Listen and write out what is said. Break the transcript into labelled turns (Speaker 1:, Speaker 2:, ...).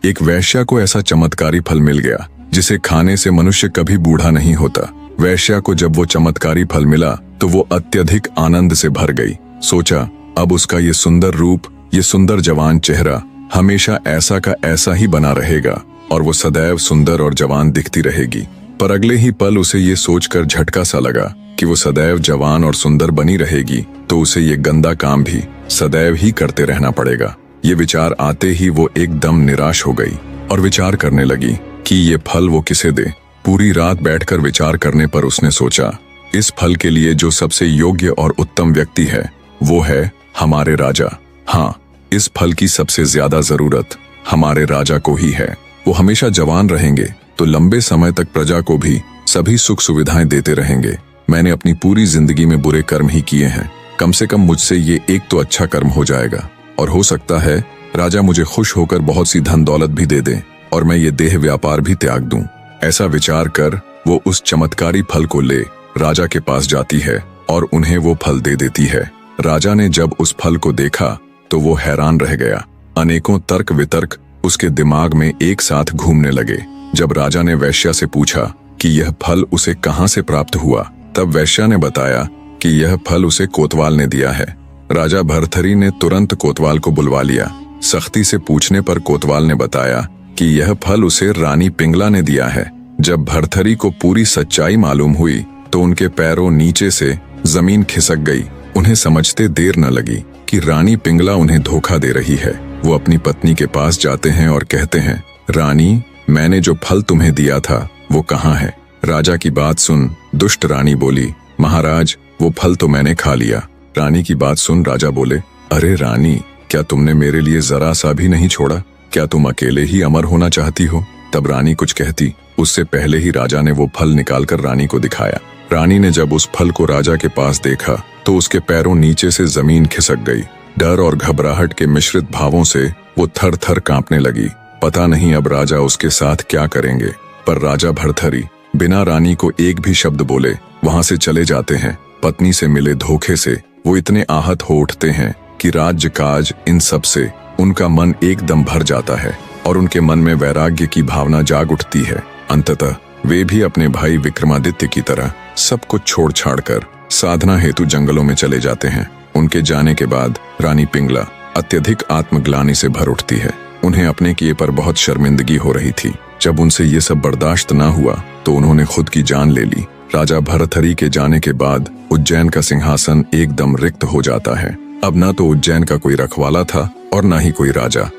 Speaker 1: एक वेश्या को ऐसा चमत्कारी फल मिल गया जिसे खाने से मनुष्य कभी बूढ़ा नहीं होता। वेश्या को जब वो चमत्कारी फल मिला तो वो अत्यधिक आनंद से भर गई। सोचा अब उसका ये सुंदर रूप, ये सुंदर जवान चेहरा हमेशा ऐसा का ऐसा ही बना रहेगा और वो सदैव सुंदर और जवान दिखती रहेगी। पर अगले ही पल उसे ये सोचकर झटका सा लगा कि वो सदैव जवान और सुंदर बनी रहेगी तो उसे ये गंदा काम भी सदैव ही करते रहना पड़ेगा। ये विचार आते ही वो एकदम निराश हो गई और विचार करने लगी कि ये फल वो किसे दे। पूरी रात बैठकर विचार करने पर उसने सोचा इस फल के लिए जो सबसे योग्य और उत्तम व्यक्ति है वो है हमारे राजा। हाँ, इस फल की सबसे ज्यादा जरूरत हमारे राजा को ही है। वो हमेशा जवान रहेंगे तो लंबे समय तक प्रजा को भी सभी सुख सुविधाएं देते रहेंगे। मैंने अपनी पूरी जिंदगी में बुरे कर्म ही किए हैं, कम से कम मुझसे ये एक तो अच्छा कर्म हो जाएगा और हो सकता है राजा मुझे खुश होकर बहुत सी धन दौलत भी दे दे और मैं ये देह व्यापार भी त्याग दूं। ऐसा विचार कर वो उस चमत्कारी फल को ले राजा के पास जाती है और उन्हें वो फल दे देती है। राजा ने जब उस फल को देखा तो वो हैरान रह गया। अनेकों तर्क वितर्क उसके दिमाग में एक साथ घूमने लगे। जब राजा ने वैश्या से पूछा कि यह फल उसे कहाँ से प्राप्त हुआ, तब वैश्या ने बताया कि यह फल उसे कोतवाल ने दिया है। राजा भर्तहरि ने तुरंत कोतवाल को बुलवा लिया। सख्ती से पूछने पर कोतवाल ने बताया कि यह फल उसे रानी पिंगला ने दिया है। जब भर्तहरि को पूरी सच्चाई मालूम हुई तो उनके पैरों नीचे से जमीन खिसक गई। उन्हें समझते देर न लगी कि रानी पिंगला उन्हें धोखा दे रही है। वो अपनी पत्नी के पास जाते हैं और कहते हैं, रानी, मैंने जो फल तुम्हें दिया था वो कहाँ है? राजा की बात सुन दुष्ट रानी बोली, महाराज, वो फल तो मैंने खा लिया। रानी की बात सुन राजा बोले, अरे रानी, क्या तुमने मेरे लिए जरा सा भी नहीं छोड़ा? क्या तुम अकेले ही अमर होना चाहती हो? तब रानी कुछ कहती, उससे पहले ही राजा ने वो फल निकालकर रानी को दिखाया। रानी ने जब उस फल को राजा के पास देखा तो उसके पैरों नीचे से जमीन खिसक गई। डर और घबराहट के मिश्रित भावों से वो थर थर कांपने लगी। पता नहीं अब राजा उसके साथ क्या करेंगे। पर राजा भर्तहरि बिना रानी को एक भी शब्द बोले वहां से चले जाते हैं। पत्नी से मिले धोखे से वो इतने आहत हो उठते हैं कि राज्य काज इन सब से उनका मन एकदम भर जाता है और उनके मन में वैराग्य की भावना जाग उठती है। अंततः वे भी अपने भाई विक्रमादित्य की तरह सब कुछ छोड़ छाड़ कर साधना हेतु जंगलों में चले जाते हैं। उनके जाने के बाद रानी पिंगला अत्यधिक आत्मग्लानि से भर उठती है। उन्हें अपने किए पर बहुत शर्मिंदगी हो रही थी। जब उनसे ये सब बर्दाश्त ना हुआ तो उन्होंने खुद की जान ले ली। राजा भर्तहरि के जाने के बाद उज्जैन का सिंहासन एकदम रिक्त हो जाता है। अब ना तो उज्जैन का कोई रखवाला था और ना ही कोई राजा।